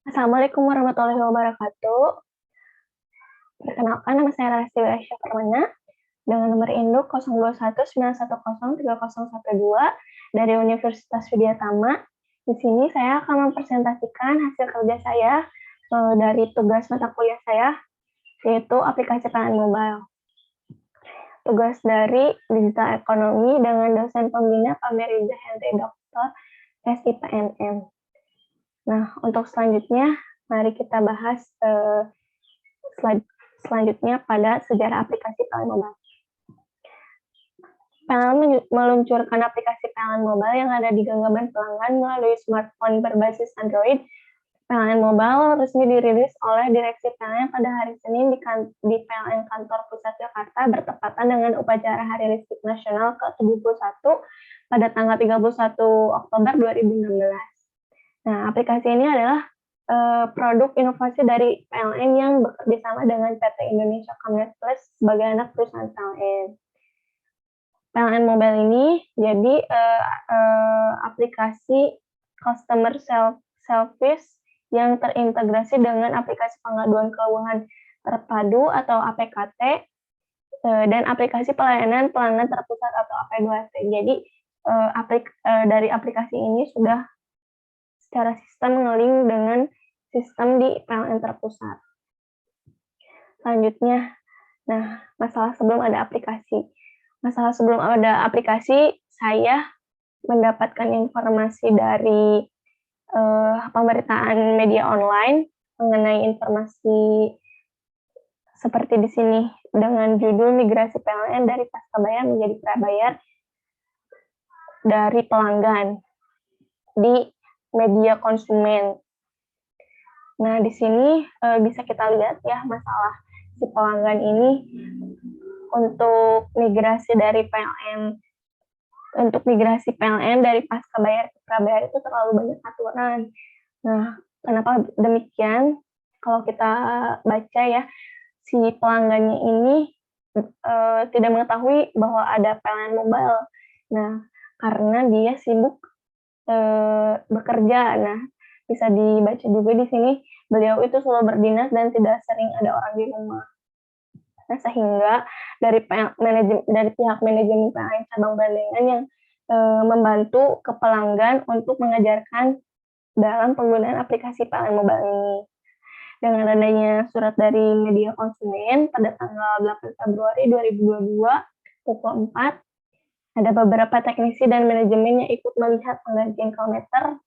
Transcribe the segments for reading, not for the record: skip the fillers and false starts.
Assalamualaikum warahmatullahi wabarakatuh. Perkenalkan, nama saya Rasti Wirasya Permana dengan nomor induk 0219103012 dari Universitas Widyatama. Di sini saya akan mempresentasikan hasil kerja saya dari tugas mata kuliah saya, yaitu aplikasi PLN Mobile. Tugas dari Digital Ekonomi dengan dosen pembina Pak Meriza Henry Dr. SIPNM. Nah, untuk selanjutnya, mari kita bahas slide selanjutnya pada sejarah aplikasi PLN Mobile. PLN meluncurkan aplikasi PLN Mobile yang ada di genggaman pelanggan melalui smartphone berbasis Android. PLN Mobile resmi dirilis oleh Direksi PLN pada hari Senin di PLN Kantor Pusat Jakarta bertepatan dengan upacara Hari Listrik Nasional ke-71 pada tanggal 31 Oktober 2016. Nah, aplikasi ini adalah produk inovasi dari PLN yang bekerja sama dengan PT Indonesia Commerce Plus sebagai anak perusahaan PLN. PLN Mobile ini jadi aplikasi customer service yang terintegrasi dengan aplikasi pengaduan keuangan terpadu atau APKT dan aplikasi pelayanan pelanggan terpusat atau AP2T. Jadi dari aplikasi ini sudah secara sistem nge-link dengan sistem di PLN terpusat. Selanjutnya, nah masalah sebelum ada aplikasi. Masalah sebelum ada aplikasi, saya mendapatkan informasi dari pemberitaan media online mengenai informasi seperti di sini dengan judul migrasi PLN dari pasca bayar menjadi prabayar dari pelanggan di media konsumen. Nah, di sini bisa kita lihat ya masalah si pelanggan ini untuk migrasi PLN dari pasca bayar ke prabayar itu terlalu banyak aturan. Nah, kenapa demikian? Kalau kita baca ya, si pelanggannya ini tidak mengetahui bahwa ada PLN Mobile. Nah, karena dia sibuk bekerja. Nah, bisa dibaca juga di sini, beliau itu selalu berdinas dan tidak sering ada orang di rumah. Nah, sehingga dari pihak manajemen PLN cabang Bandengan yang membantu ke pelanggan untuk mengajarkan dalam penggunaan aplikasi PLN Mobile ini. Dengan adanya surat dari media konsumen pada tanggal 8 Februari 2022 pukul 4, ada beberapa teknisi dan manajemen yang ikut melihat penggantian kilometer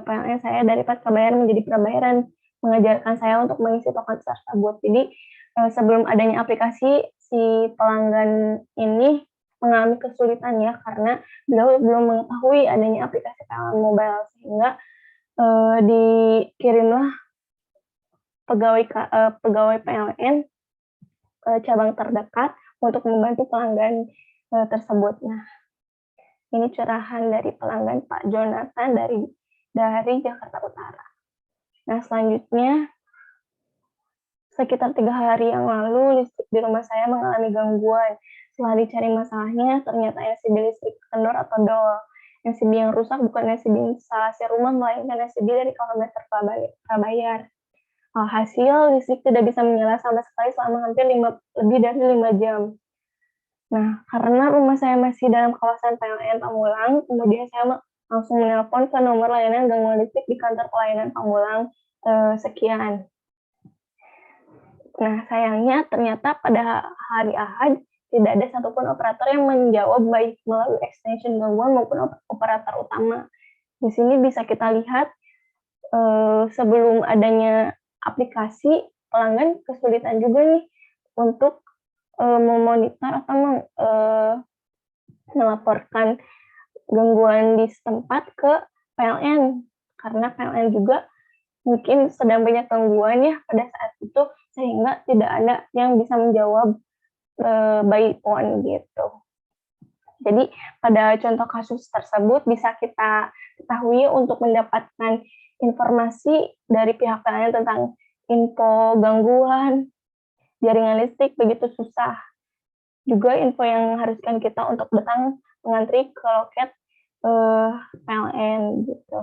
PLN saya dari pasca bayar menjadi prabayaran, mengajarkan saya untuk mengisi token tersebut. Jadi sebelum adanya aplikasi, si pelanggan ini mengalami kesulitan ya karena beliau belum mengetahui adanya aplikasi PLN Mobile, sehingga dikirimlah pegawai PLN cabang terdekat untuk membantu pelanggan tersebut. Nah, ini curahan dari pelanggan Pak Jonathan dari Jakarta Utara. Nah, selanjutnya, sekitar 3 hari yang lalu, listrik di rumah saya mengalami gangguan. Setelah dicari masalahnya, ternyata LCD listrik kendor atau dol. LCD yang rusak bukan LCD instalasi rumah, melainkan LCD dari kilometer prabayar. Hasil, listrik tidak bisa menyala sama sekali selama hampir lebih dari 5 jam. Nah, karena rumah saya masih dalam kawasan PLN Pamulang, kemudian saya langsung menelpon ke nomor layanan gangguan listrik di kantor pelayanan Pamulang sekian. Nah, sayangnya ternyata pada hari Ahad tidak ada satupun operator yang menjawab baik melalui extension gangguan maupun operator utama. Di sini bisa kita lihat sebelum adanya aplikasi, pelanggan kesulitan juga nih untuk memonitor atau melaporkan gangguan di setempat ke PLN, karena PLN juga mungkin sedang banyak gangguan ya pada saat itu, sehingga tidak ada yang bisa menjawab by phone gitu. Jadi pada contoh kasus tersebut bisa kita ketahui untuk mendapatkan informasi dari pihak PLN tentang info gangguan jaringan listrik begitu susah. Juga info yang mengharuskan kita untuk datang mengantri ke loket PLN gitu.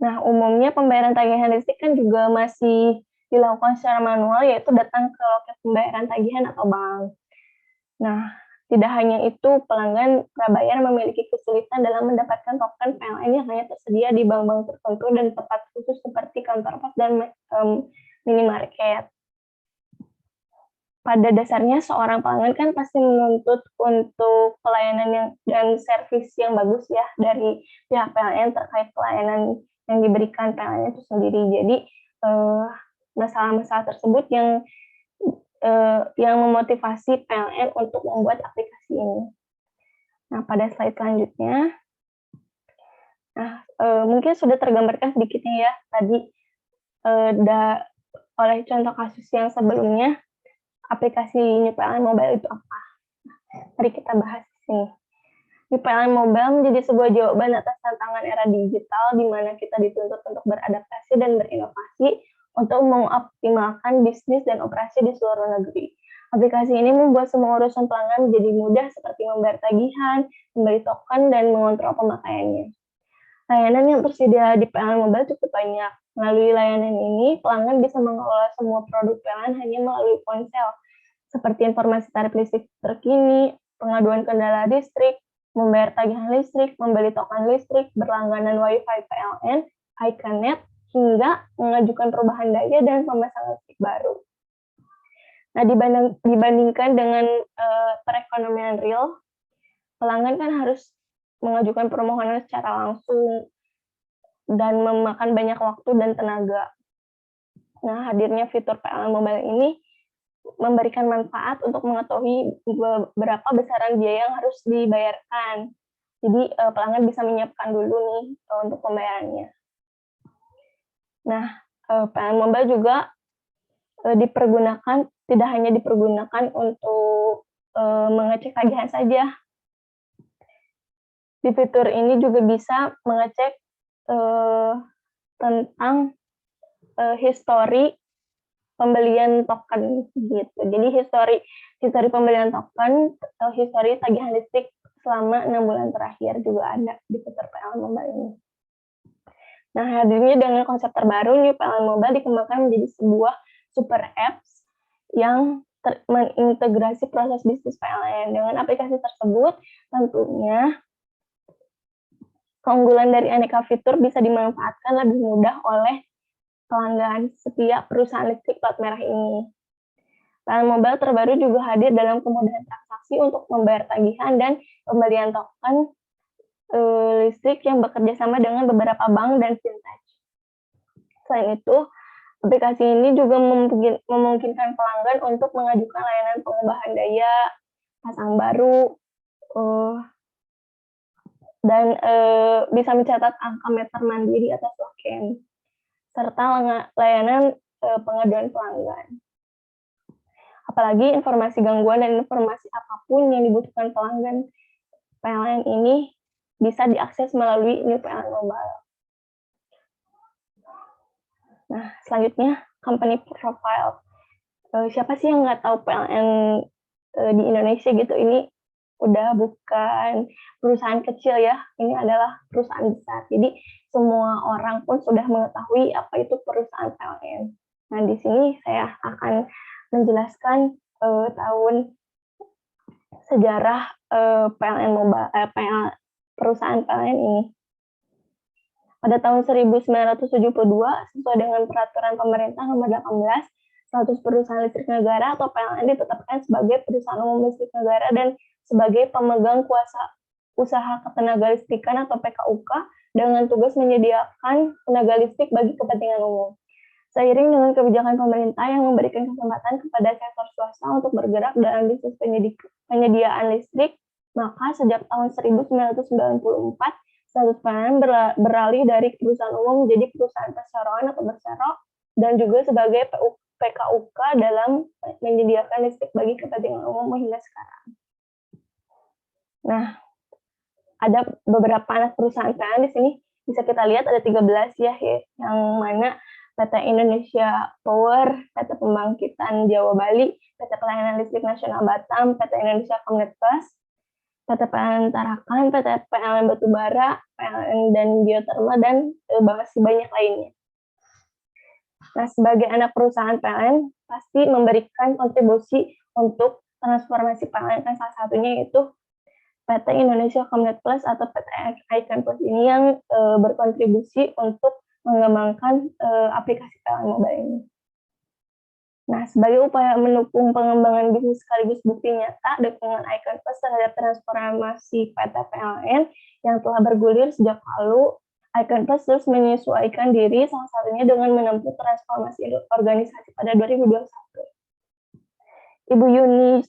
Nah, umumnya pembayaran tagihan listrik kan juga masih dilakukan secara manual, yaitu datang ke loket pembayaran tagihan atau bank. Nah, tidak hanya itu, pelanggan prabayar memiliki kesulitan dalam mendapatkan token PLN yang hanya tersedia di bank-bank tertentu dan tempat khusus seperti kantor pos dan minimarket. Pada dasarnya seorang pelanggan kan pasti menuntut untuk pelayanan dan servis yang bagus ya dari pihak PLN terkait pelayanan yang diberikan PLN itu sendiri. Jadi masalah-masalah tersebut yang memotivasi PLN untuk membuat aplikasi ini. Nah, pada slide selanjutnya, mungkin sudah tergambarkan sedikitnya ya tadi oleh contoh kasus yang sebelumnya. Aplikasi New PLN Mobile itu apa? Mari kita bahas di sini. New PLN Mobile menjadi sebuah jawaban atas tantangan era digital di mana kita dituntut untuk beradaptasi dan berinovasi untuk mengoptimalkan bisnis dan operasi di seluruh negeri. Aplikasi ini membuat semua urusan pelanggan menjadi mudah seperti membayar tagihan, membeli token, dan mengontrol pemakaiannya. Layanan yang tersedia di PLN Mobile cukup banyak. Melalui layanan ini, pelanggan bisa mengelola semua produk PLN hanya melalui ponsel, seperti informasi tarif listrik terkini, pengaduan kendala listrik, membayar tagihan listrik, membeli token listrik, berlangganan Wi-Fi PLN, iConnect, hingga mengajukan perubahan daya dan pemasangan listrik baru. Nah, dibandingkan dengan perekonomian real, pelanggan kan harus mengajukan permohonan secara langsung dan memakan banyak waktu dan tenaga. Nah, hadirnya fitur PLN Mobile ini memberikan manfaat untuk mengetahui berapa besaran biaya yang harus dibayarkan. Jadi pelanggan bisa menyiapkan dulu nih untuk pembayarannya. Nah, PLN Mobile juga tidak hanya dipergunakan untuk mengecek tagihan saja. Di fitur ini juga bisa mengecek tentang histori pembelian token gitu. Jadi histori pembelian token atau histori tagihan listrik selama 6 bulan terakhir juga ada di fitur PLN Mobile ini. Nah, hadirnya dengan konsep terbaru, New PLN Mobile dikembangkan menjadi sebuah super apps yang mengintegrasi proses bisnis PLN. Dengan aplikasi tersebut, tentunya keunggulan dari aneka fitur bisa dimanfaatkan lebih mudah oleh pelanggan setiap perusahaan listrik plat merah ini. PLN Mobile terbaru juga hadir dalam kemudahan transaksi untuk membayar tagihan dan pembelian token listrik yang bekerja sama dengan beberapa bank dan fintech. Selain itu, aplikasi ini juga memungkinkan pelanggan untuk mengajukan layanan pengubahan daya, pasang baru, dan bisa mencatat angka meter mandiri atau token, serta layanan pengaduan pelanggan. Apalagi informasi gangguan dan informasi apapun yang dibutuhkan pelanggan PLN ini bisa diakses melalui New PLN Mobile. Nah, selanjutnya company profile. Siapa sih yang nggak tahu PLN di Indonesia gitu? Ini udah bukan perusahaan kecil ya, ini adalah perusahaan besar. Jadi semua orang pun sudah mengetahui apa itu perusahaan PLN. Nah, di sini saya akan menjelaskan sejarah PLN Mobile, perusahaan PLN ini. Pada tahun 1972, sesuai dengan peraturan pemerintah nomor 18, status perusahaan listrik negara atau PLN ditetapkan sebagai perusahaan umum listrik negara dan sebagai pemegang kuasa usaha ketenaga listrikan atau PKUK dengan tugas menyediakan tenaga listrik bagi kepentingan umum. Seiring dengan kebijakan pemerintah yang memberikan kesempatan kepada sektor swasta untuk bergerak dalam bisnis penyediaan listrik, maka sejak tahun 1994, status PLN beralih dari perusahaan umum menjadi perusahaan perseroan atau bersero, dan juga sebagai PKUK dalam menyediakan listrik bagi kepentingan umum hingga sekarang. Nah, ada beberapa anak perusahaan PLN di sini bisa kita lihat ada 13 ya, yang mana PT Indonesia Power, PT Pembangkitan Jawa Bali, PT Pelayanan Listrik Nasional Batam, PT Indonesia Comnet Plus, PT PLN Tarakan, PT PLN Batubara, PLN dan Geotermal, dan masih banyak lainnya. Nah, sebagai anak perusahaan PLN, pasti memberikan kontribusi untuk transformasi PLN, kan salah satunya yaitu PT Indonesia Comnet Plus atau PT Icon Plus ini yang berkontribusi untuk mengembangkan aplikasi PLN Mobile ini. Nah, sebagai upaya mendukung pengembangan bisnis sekaligus bukti nyata dukungan Icon Plus terhadap transformasi PT PLN yang telah bergulir sejak lalu, Icon Plus terus menyesuaikan diri, salah satunya dengan menempuh transformasi organisasi pada 2021. Ibu Yuni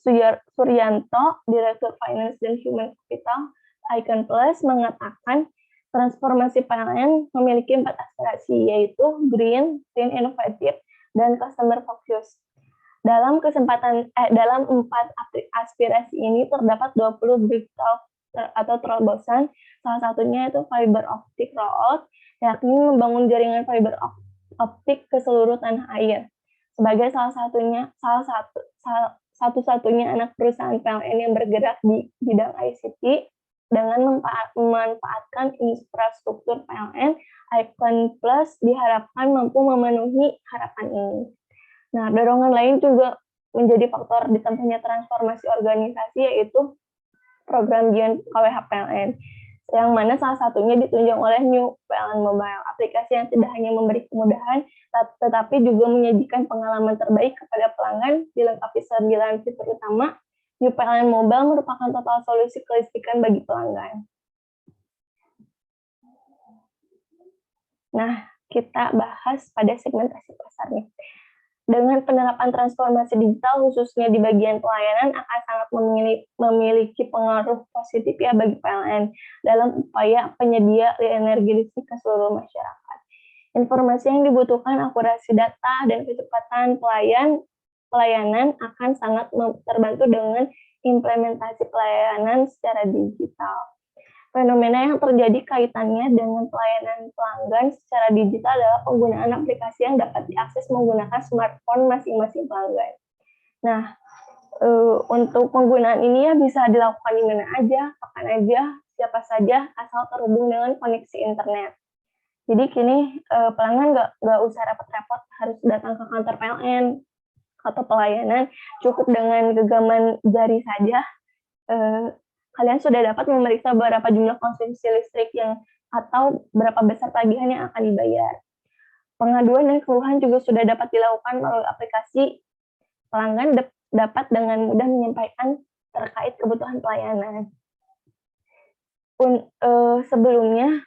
Suryanto, Direktur Finance dan Human Capital Icon Plus, mengatakan transformasi PLN memiliki 4 aspirasi, yaitu green, innovative, dan customer focus. Dalam 4 aspirasi ini terdapat 20 breakthrough atau terobosan, salah satunya itu fiber optic rollout, yakni membangun jaringan fiber optik ke seluruh tanah air. Sebagai satu-satunya anak perusahaan PLN yang bergerak di bidang ICT, dengan memanfaatkan infrastruktur PLN, Icon Plus diharapkan mampu memenuhi harapan ini. Nah, dorongan lain juga menjadi faktor ditempuhnya transformasi organisasi, yaitu program Beyond KWH PLN, yang mana salah satunya ditunjang oleh New PLN Mobile, aplikasi yang tidak hanya memberi kemudahan, tetapi juga menyajikan pengalaman terbaik kepada pelanggan, dilengkapi 9 fitur utama. New PLN Mobile merupakan total solusi kelistrikan bagi pelanggan. Nah, kita bahas pada segmentasi pasarnya. Dengan penerapan transformasi digital, khususnya di bagian pelayanan, akan sangat memiliki pengaruh positif ya bagi PLN dalam upaya penyedia energi listrik ke seluruh masyarakat. Informasi yang dibutuhkan, akurasi data, dan kecepatan pelayanan akan sangat terbantu dengan implementasi pelayanan secara digital. Fenomena yang terjadi kaitannya dengan pelayanan pelanggan secara digital adalah penggunaan aplikasi yang dapat diakses menggunakan smartphone masing-masing pelanggan. Nah, untuk penggunaan ini ya bisa dilakukan di mana aja, kapan aja, siapa saja, asal terhubung dengan koneksi internet. Jadi kini pelanggan nggak usah repot-repot harus datang ke kantor PLN atau pelayanan, cukup dengan genggaman jari saja. Kalian sudah dapat memeriksa berapa jumlah konsumsi listrik atau berapa besar tagihan yang akan dibayar. Pengaduan dan keluhan juga sudah dapat dilakukan melalui aplikasi. Pelanggan dapat dengan mudah menyampaikan terkait kebutuhan pelayanan. Sebelumnya,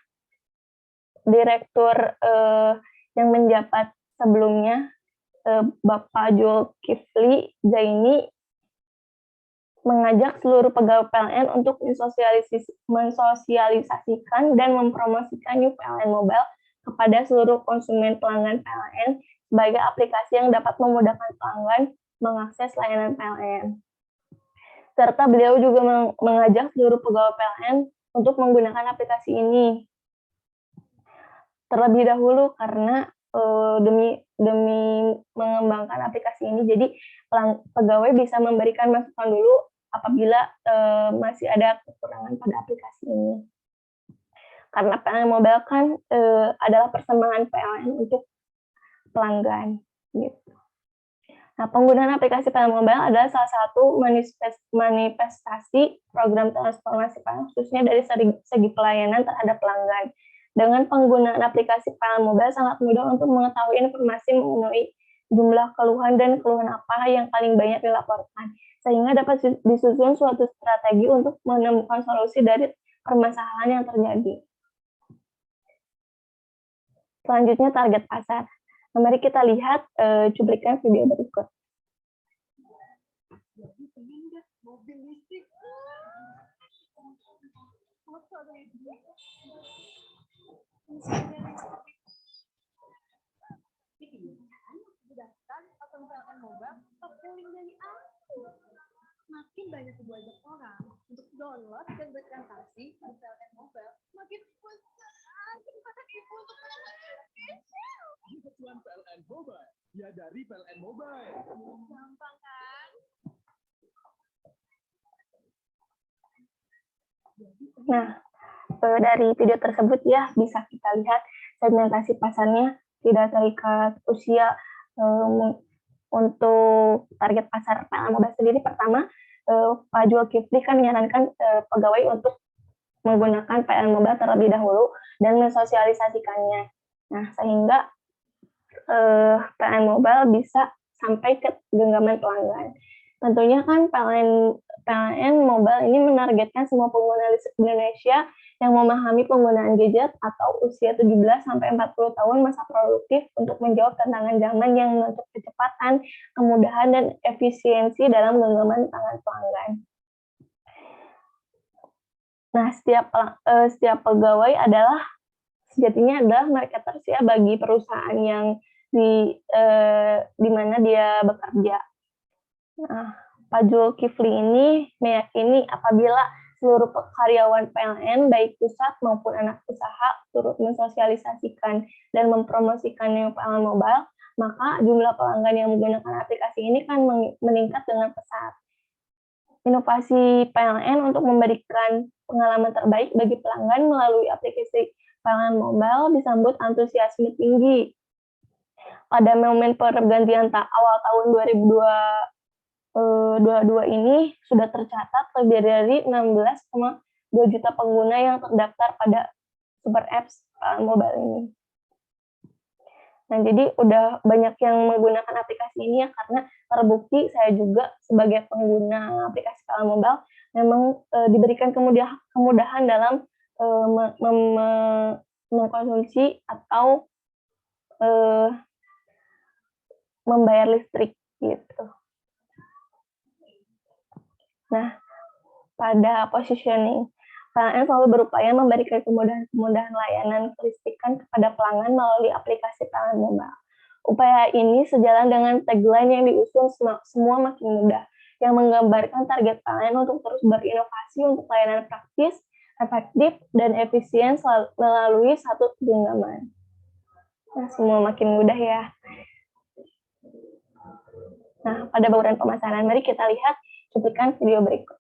direktur yang menjabat sebelumnya, Bapak Zulkifli Zaini, mengajak seluruh pegawai PLN untuk mensosialisasikan dan mempromosikan New PLN Mobile kepada seluruh konsumen pelanggan PLN sebagai aplikasi yang dapat memudahkan pelanggan mengakses layanan PLN. Serta beliau juga mengajak seluruh pegawai PLN untuk menggunakan aplikasi ini terlebih dahulu karena demi mengembangkan aplikasi ini, jadi pegawai bisa memberikan masukan dulu apabila masih ada kekurangan pada aplikasi ini. Karena PLN Mobile kan adalah persembahan PLN untuk pelanggan, gitu. Nah, penggunaan aplikasi PLN Mobile adalah salah satu manifestasi program transformasi PLN, khususnya dari segi pelayanan terhadap pelanggan. Dengan penggunaan aplikasi PLN Mobile sangat mudah untuk mengetahui informasi mengenai jumlah keluhan dan keluhan apa yang paling banyak dilaporkan, sehingga dapat disusun suatu strategi untuk menemukan solusi dari permasalahan yang terjadi. Selanjutnya, target pasar. Mari kita lihat cuplikan video berikut. PLN Mobile link dari aku. Makin banyak diajak orang untuk download dan bertransaksi di PLN Mobile, makin besar kesempatan ibu untuk mendapatkan spesial. Kebutuhan PLN Mobile, ya dari PLN Mobile. Gampang kan? Nah, dari video tersebut ya bisa kita lihat segmentasi pasarnya tidak terikat usia. Untuk target pasar PLN Mobile sendiri, pertama, Pak Zulkifli kan menyarankan pegawai untuk menggunakan PLN Mobile terlebih dahulu dan mensosialisasikannya. Nah, sehingga PLN Mobile bisa sampai ke genggaman pelanggan. Tentunya kan PLN Mobile ini menargetkan semua pengguna listrik Indonesia yang memahami penggunaan gadget atau usia 17-40 tahun masa produktif untuk menjawab tantangan zaman yang menuntut kecepatan, kemudahan, dan efisiensi dalam genggaman tangan pelanggan. Nah, setiap pegawai sejatinya adalah marketer ya bagi perusahaan yang di mana dia bekerja. Nah, Pak Zulkifli ini meyakini apabila seluruh karyawan PLN, baik pusat maupun anak usaha, turut mensosialisasikan dan mempromosikan PLN Mobile, maka jumlah pelanggan yang menggunakan aplikasi ini kan meningkat dengan pesat. Inovasi PLN untuk memberikan pengalaman terbaik bagi pelanggan melalui aplikasi PLN Mobile disambut antusiasme tinggi. Pada momen pergantian awal tahun 2022 ini sudah tercatat lebih dari 16,2 juta pengguna yang terdaftar pada super apps PLN Mobile ini. Nah, jadi udah banyak yang menggunakan aplikasi ini ya, karena terbukti saya juga sebagai pengguna aplikasi PLN Mobile memang diberikan kemudahan dalam mengkonsumsi atau membayar listrik gitu. Nah, pada positioning, PLN selalu berupaya memberikan kemudahan layanan kelistrikan kepada pelanggan melalui aplikasi PLN Mobile. Upaya ini sejalan dengan tagline yang diusung semua makin mudah, yang menggambarkan target PLN untuk terus berinovasi untuk layanan praktis, efektif, dan efisien melalui satu genggaman. Nah, semua makin mudah ya. Nah, pada bauran pemasaran, mari kita lihat cuplikan video berikut.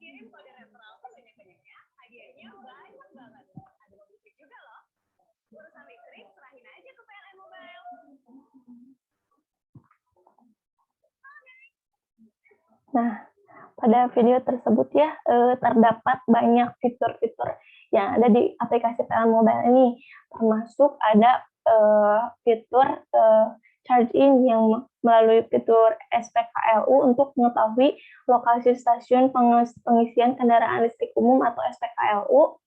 Kirim kode referral sebanyak-banyaknya, hadiahnya banyak banget. Ada mobil listrik juga loh. Urusan listrik serahin aja ke PLN Mobile. Nah, pada video tersebut ya terdapat banyak fitur-fitur yang ada di aplikasi PLN Mobile ini, termasuk ada fitur charge in yang melalui fitur SPKLU untuk mengetahui lokasi stasiun pengisian kendaraan listrik umum atau SPKLU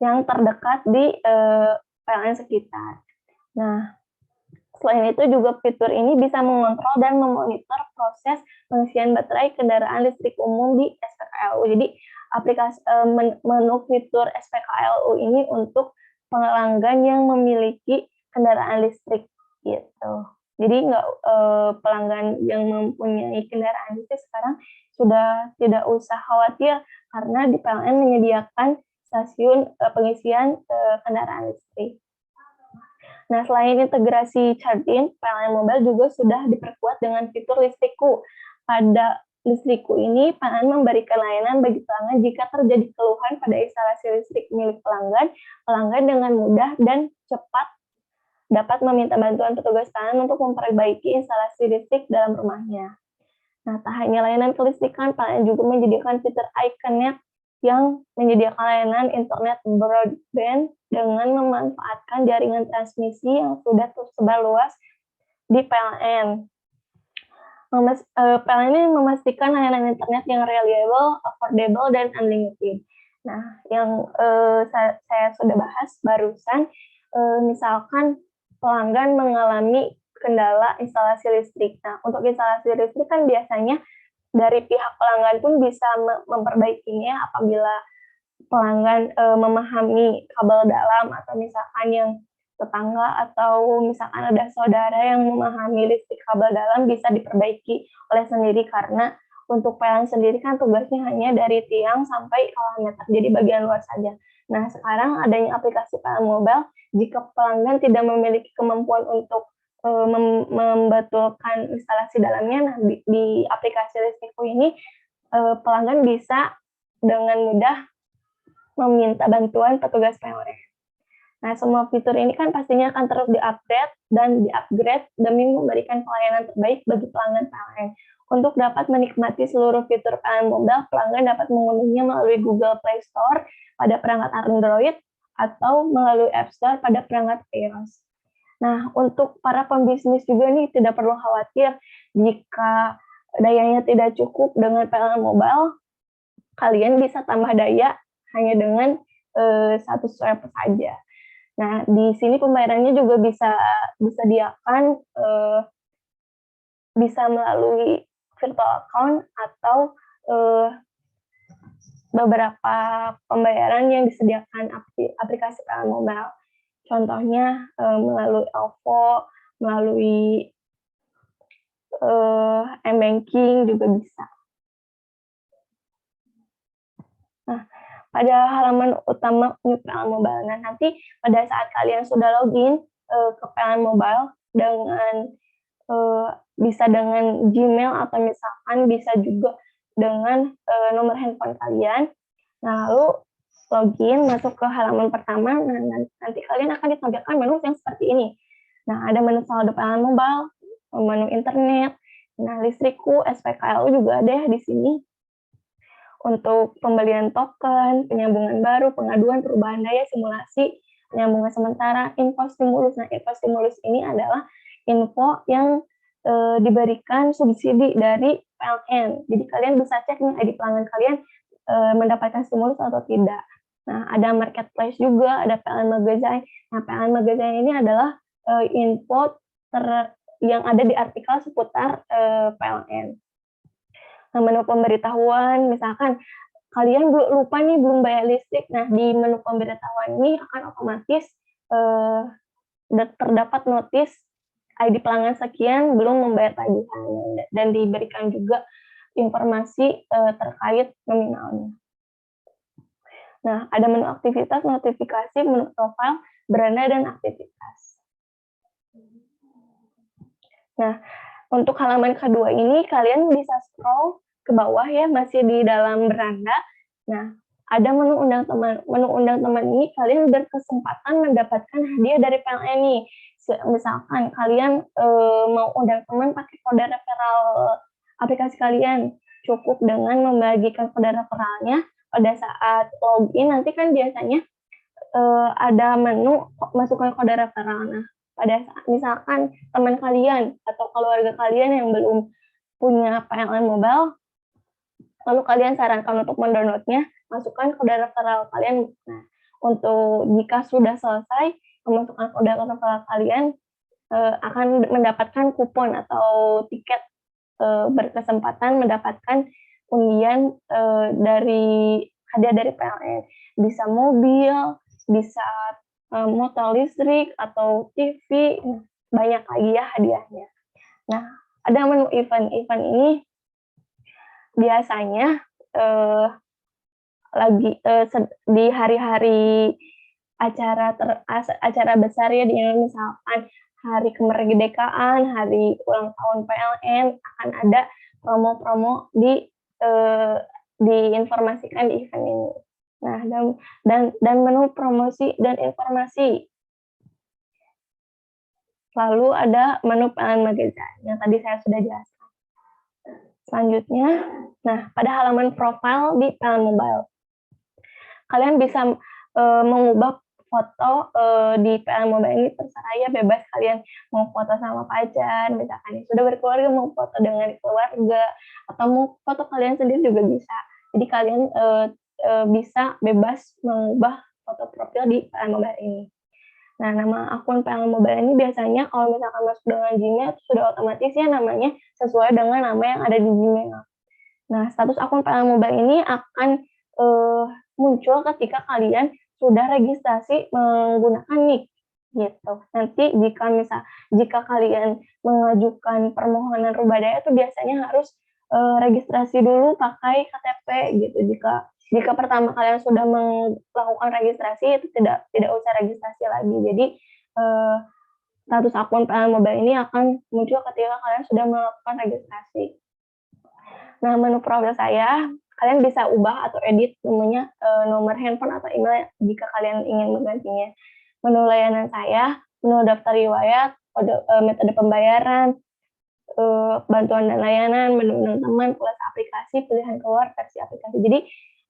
yang terdekat di PLN sekitar. Nah, selain itu juga fitur ini bisa mengontrol dan memonitor proses pengisian baterai kendaraan listrik umum di SPKLU. Jadi aplikasi menu fitur SPKLU ini untuk pelanggan yang memiliki kendaraan listrik gitu. Jadi pelanggan yang mempunyai kendaraan listrik sekarang sudah tidak usah khawatir karena di PLN menyediakan stasiun pengisian kendaraan listrik. Nah, selain integrasi charge-in, PLN Mobile juga sudah diperkuat dengan fitur Listrikku. Pada Listrikku ini, PLN memberikan layanan bagi pelanggan jika terjadi keluhan pada instalasi listrik milik pelanggan dengan mudah dan cepat dapat meminta bantuan petugas PLN untuk memperbaiki instalasi listrik dalam rumahnya. Nah, tak hanya layanan kelistrikan, PLN juga menyediakan fitur iConnect yang menyediakan layanan internet broadband dengan memanfaatkan jaringan transmisi yang sudah tersebar luas di PLN. PLN ini memastikan layanan internet yang reliable, affordable, dan unlimited. Nah, yang saya sudah bahas barusan, misalkan pelanggan mengalami kendala instalasi listrik. Nah, untuk instalasi listrik kan biasanya dari pihak pelanggan pun bisa memperbaikinya apabila pelanggan memahami kabel dalam atau misalkan yang tetangga atau misalkan ada saudara yang memahami listrik kabel dalam bisa diperbaiki oleh sendiri karena untuk PLN sendiri kan tugasnya hanya dari tiang sampai kolam meter, jadi bagian luar saja. Nah, sekarang adanya aplikasi PLN Mobile, jika pelanggan tidak memiliki kemampuan untuk membetulkan instalasi dalamnya, nah di aplikasi Listrikku ini pelanggan bisa dengan mudah meminta bantuan petugas PLN. Nah, semua fitur ini kan pastinya akan terus di-update dan di-upgrade demi memberikan pelayanan terbaik bagi pelanggan PLN. Untuk dapat menikmati seluruh fitur PLN Mobile, pelanggan dapat mengunduhnya melalui Google Play Store pada perangkat Android atau melalui App Store pada perangkat iOS. Nah, untuk para pembisnis juga nih tidak perlu khawatir jika dayanya tidak cukup dengan PLN Mobile, kalian bisa tambah daya hanya dengan satu swipe saja. Nah, di sini pembayarannya juga bisa disediakan bisa melalui virtual account atau beberapa pembayaran yang disediakan aplikasi PLN Mobile. Contohnya melalui OVO, melalui m-banking juga bisa. Nah, pada halaman utama PLN Mobile, nah nanti pada saat kalian sudah login ke PLN Mobile dengan bisa dengan Gmail atau misalkan bisa juga dengan nomor handphone kalian. Nah, lalu login masuk ke halaman pertama, nah nanti kalian akan ditampilkan menu yang seperti ini. Nah, ada menu saldo PLN Mobile, menu internet, nah listrikku, SPKLU juga ada ya di sini. Untuk pembelian token, penyambungan baru, pengaduan, perubahan daya, simulasi, penyambungan sementara, info stimulus. Nah, info stimulus ini adalah info yang diberikan subsidi dari PLN. Jadi kalian bisa cek nih ID pelanggan kalian mendapatkan stimulus atau tidak. Nah, ada marketplace juga, ada PLN Magazine. Nah, PLN Magazine ini adalah info yang ada di artikel seputar PLN. Nah, menu pemberitahuan, misalkan kalian lupa nih belum bayar listrik, nah di menu pemberitahuan ini akan otomatis terdapat notis ID pelanggan sekian belum membayar tagihan dan diberikan juga informasi terkait nominalnya. Nah, ada menu aktivitas, notifikasi, menu profil, beranda, dan aktivitas. Nah, untuk halaman kedua ini kalian bisa scroll ke bawah ya, masih di dalam beranda. Nah, ada menu undang teman. Menu undang teman ini kalian berkesempatan mendapatkan hadiah dari PLN nih. Misalkan kalian mau undang teman pakai kode referral aplikasi kalian, cukup dengan membagikan kode referralnya pada saat login. Nanti kan biasanya ada menu masukkan kode referral. Nah, pada saat misalkan teman kalian atau keluarga kalian yang belum punya PLN Mobile, lalu kalian sarankan untuk mendownloadnya, masukkan kode referral kalian. Nah, untuk jika sudah selesai memasukkan kode referral kalian, akan mendapatkan kupon atau tiket berkesempatan mendapatkan undian dari hadiah dari PLN. Bisa mobil, bisa motor listrik atau TV, banyak lagi ya hadiahnya. Nah, ada menu event. Event ini biasanya di hari-hari acara besar ya, di misalkan hari kemerdekaan, hari ulang tahun PLN, akan ada promo-promo diinformasikan di event ini. Nah, dan menu promosi dan informasi. Lalu ada menu PLN Magazine yang tadi saya sudah jelaskan. Selanjutnya, nah pada halaman profil di PLN Mobile, kalian bisa mengubah foto di PLN Mobile ini terserah ya, bebas kalian mau foto sama pacar, misalkan sudah berkeluarga mau foto dengan keluarga, atau mau foto kalian sendiri juga bisa. Jadi kalian bisa bebas mengubah foto profil di PLN Mobile ini. Nah, nama akun PLN Mobile ini biasanya kalau misalkan masuk dengan Gmail sudah otomatis ya namanya sesuai dengan nama yang ada di Gmail. Nah, status akun PLN Mobile ini akan muncul ketika kalian sudah registrasi menggunakan NIK gitu. Nanti jika kalian mengajukan permohonan rubah daya itu biasanya harus registrasi dulu pakai KTP gitu. Jika pertama kalian sudah melakukan registrasi itu tidak usah registrasi lagi. Jadi status akun PLN Mobile ini akan muncul ketika kalian sudah melakukan registrasi. Nah, menu profil saya, kalian bisa ubah atau edit menunya nomor handphone atau email jika kalian ingin menggantinya. Menu layanan saya, menu daftar riwayat, metode pembayaran, bantuan dan layanan, menu teman, kelas aplikasi, pilihan keluar, versi aplikasi. Jadi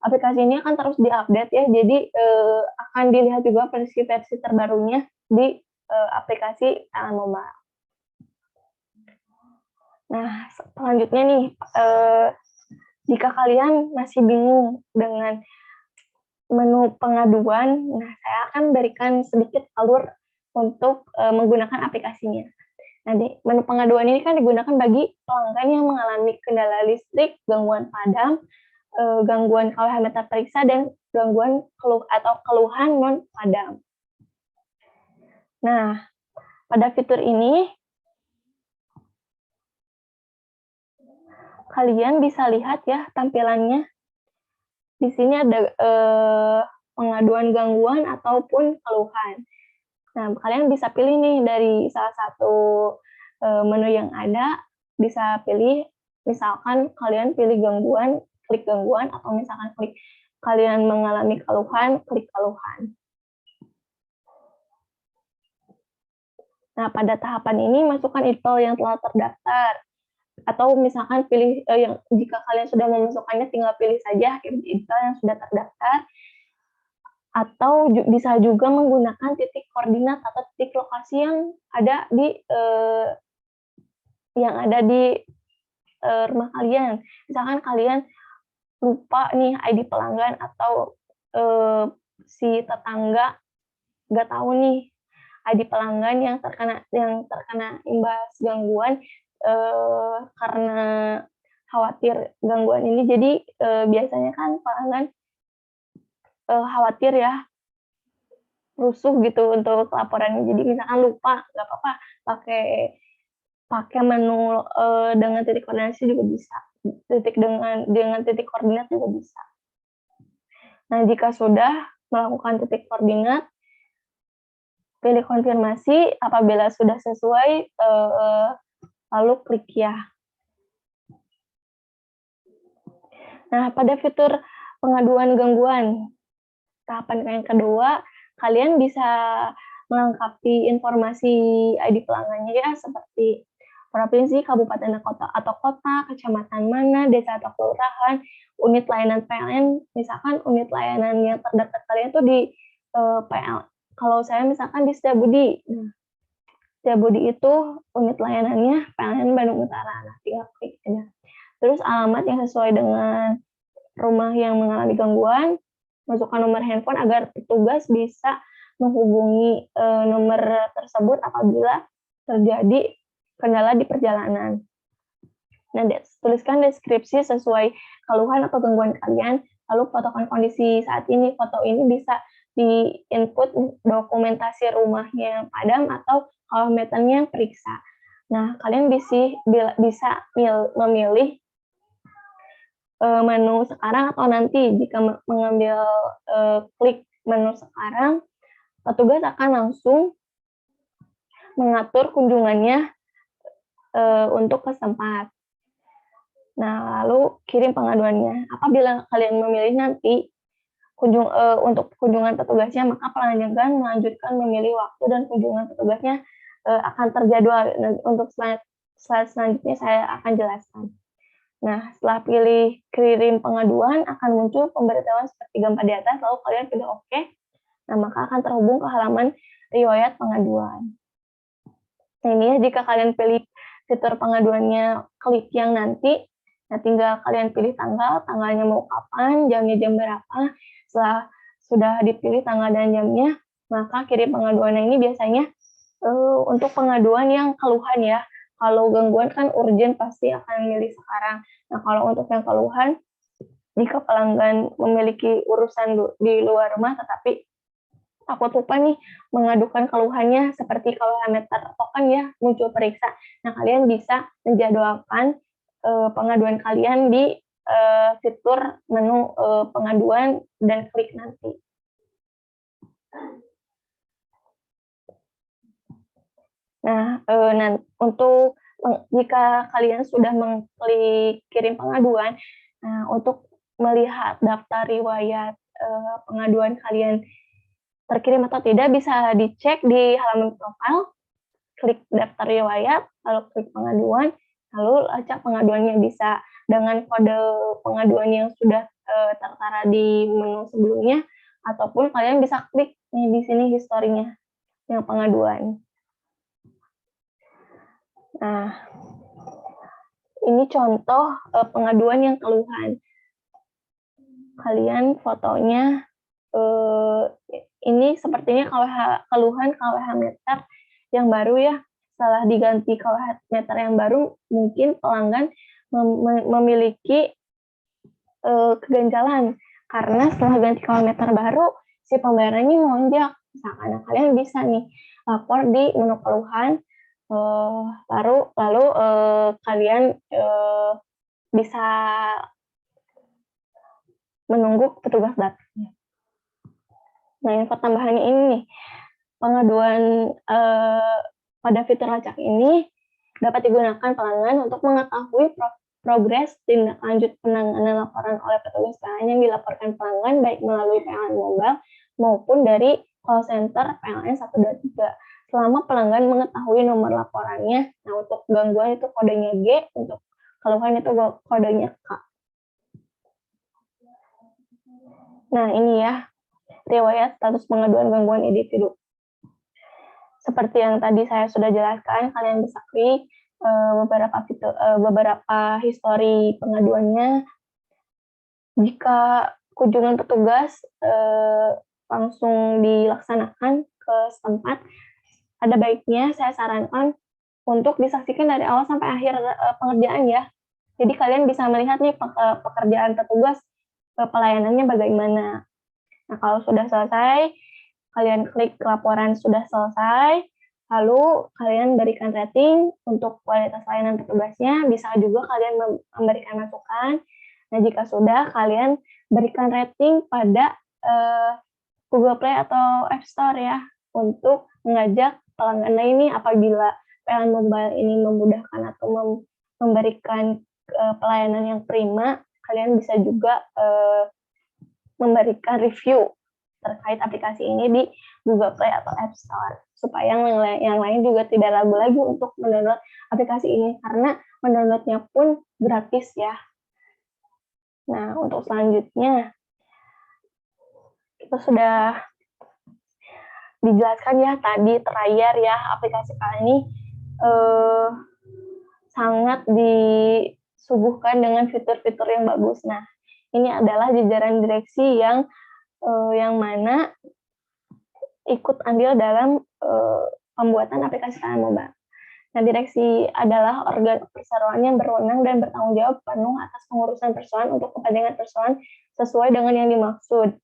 aplikasi ini akan terus diupdate ya, jadi akan dilihat juga versi-versi terbarunya di aplikasi PLN Mobile. Nah, selanjutnya nih, jika kalian masih bingung dengan menu pengaduan, nah saya akan berikan sedikit alur untuk menggunakan aplikasinya. Nah, menu pengaduan ini kan digunakan bagi pelanggan yang mengalami kendala listrik, gangguan padam, gangguan KWH meter periksa, dan gangguan keluhan non padam. Nah, pada fitur ini kalian bisa lihat ya tampilannya. Di sini ada pengaduan gangguan ataupun keluhan. Nah, kalian bisa pilih nih dari salah satu menu yang ada, bisa pilih, misalkan kalian pilih gangguan, klik gangguan, atau misalkan kalian mengalami keluhan, klik keluhan. Nah, pada tahapan ini masukkan info yang telah terdaftar. Atau misalkan pilih jika kalian sudah memasukkannya tinggal pilih saja info yang sudah terdaftar, atau bisa juga menggunakan titik koordinat atau titik lokasi yang ada di rumah kalian. Misalkan kalian lupa nih ID pelanggan atau si tetangga nggak tahu nih ID pelanggan yang terkena imbas gangguan karena khawatir gangguan ini. Jadi biasanya kan pelanggan khawatir ya rusuh gitu untuk laporannya. Jadi misalkan lupa, nggak apa-apa pakai menu dengan titik koordinasi juga bisa. Dengan titik koordinat juga bisa. Nah, jika sudah melakukan titik koordinat, pilih konfirmasi. Apabila sudah sesuai, lalu klik ya. Nah, pada fitur pengaduan gangguan, tahapan yang kedua, kalian bisa melengkapi informasi ID pelanggannya ya, seperti provinsi, kabupaten atau kota, kecamatan mana, desa atau kelurahan, unit layanan PLN, misalkan unit layanan yang terdekat kalian itu di PLN. Kalau saya misalkan di Setiabudi. Nah, Setiabudi itu unit layanannya PLN Bandung Utara. Nah, tinggal klik aja. Terus alamat yang sesuai dengan rumah yang mengalami gangguan, masukkan nomor handphone agar petugas bisa menghubungi nomor tersebut apabila terjadi kendala di perjalanan. Nah, tuliskan deskripsi sesuai keluhan atau gangguan kalian, lalu fotokan kondisi saat ini. Foto ini bisa di-input dokumentasi rumahnya yang padam atau kalau meternya periksa. Nah, kalian bisa memilih menu sekarang atau nanti. Jika mengambil klik menu sekarang, petugas akan langsung mengatur kunjungannya untuk ke tempat. Nah, lalu kirim pengaduannya. Apabila kalian memilih nanti untuk kunjungan petugasnya, maka pelanggan melanjutkan memilih waktu dan kunjungan petugasnya akan terjadwal. Untuk slide selanjutnya saya akan jelaskan. Nah, setelah pilih kirim pengaduan, akan muncul pemberitahuan seperti gambar di atas, lalu kalian pilih OK. Nah, maka akan terhubung ke halaman riwayat pengaduan. Nah, ini ya, jika kalian pilih fitur pengaduannya klik yang nanti, nah tinggal kalian pilih tanggalnya mau kapan, jamnya jam berapa. Setelah sudah dipilih tanggal dan jamnya, maka kirim pengaduannya ini biasanya untuk pengaduan yang keluhan ya. Kalau gangguan kan urgent pasti akan milih sekarang. Nah, kalau untuk yang keluhan, jika pelanggan memiliki urusan di luar rumah tetapi takut lupa nih mengadukan keluhannya seperti KWH meter token ya muncul periksa. Nah, kalian bisa menjadwalkan pengaduan kalian di fitur menu pengaduan dan klik nanti. Nah, untuk jika kalian sudah mengklik kirim pengaduan, nah untuk melihat daftar riwayat pengaduan kalian terkirim atau tidak bisa dicek di halaman profil, klik daftar riwayat, lalu klik pengaduan, lalu lacak pengaduannya bisa dengan kode pengaduan yang sudah tertera di menu sebelumnya, ataupun kalian bisa klik nih di sini historinya yang pengaduan. Nah, ini contoh pengaduan yang keluhan. Kalian fotonya ini sepertinya keluhan KWH meter yang baru ya. Setelah diganti KWH meter yang baru, mungkin pelanggan memiliki keganjalan karena setelah ganti KWH meter baru, si pembayarannya melonjak. Misalkan kalian bisa nih lapor di menu keluhan, lalu kalian bisa menunggu petugas datang. Nah, info tambahannya ini nih, pengaduan pada fitur lacak ini dapat digunakan pelanggan untuk mengetahui progres tindak lanjut penanganan laporan oleh petugas PLN yang dilaporkan pelanggan baik melalui PLN Mobile maupun dari call center PLN 123. Selama pelanggan mengetahui nomor laporannya, nah untuk gangguan itu kodenya G, untuk keluhan itu kodenya K. Nah, ini ya, riwayat status pengaduan gangguan individu. Seperti yang tadi saya sudah jelaskan, kalian bisa klik beberapa histori pengaduannya. Jika kunjungan petugas langsung dilaksanakan ke setempat, ada baiknya saya sarankan untuk disaksikan dari awal sampai akhir pengerjaan ya. Jadi kalian bisa melihat nih pekerjaan petugas pelayanannya bagaimana. Nah, kalau sudah selesai, kalian klik laporan sudah selesai, lalu kalian berikan rating untuk kualitas layanan petugasnya, bisa juga kalian memberikan masukan. Nah, jika sudah, kalian berikan rating pada Google Play atau App Store ya, untuk mengajak pelanggan lain apabila PLN Mobile ini memudahkan atau memberikan pelayanan yang prima, kalian bisa juga memberikan review terkait aplikasi ini di Google Play atau App Store supaya yang lain juga tidak ragu lagi untuk mendownload aplikasi ini karena mendownloadnya pun gratis ya. Nah, untuk selanjutnya kita sudah dijelaskan ya tadi terlayar ya aplikasi kali ini sangat disuguhkan dengan fitur-fitur yang bagus. Nah, ini adalah jajaran direksi yang mana ikut andil dalam pembuatan aplikasi PLN Mobile. Nah, direksi adalah organ perseroan yang berwenang dan bertanggung jawab penuh atas pengurusan persoalan untuk kepentingan persoalan sesuai dengan yang dimaksud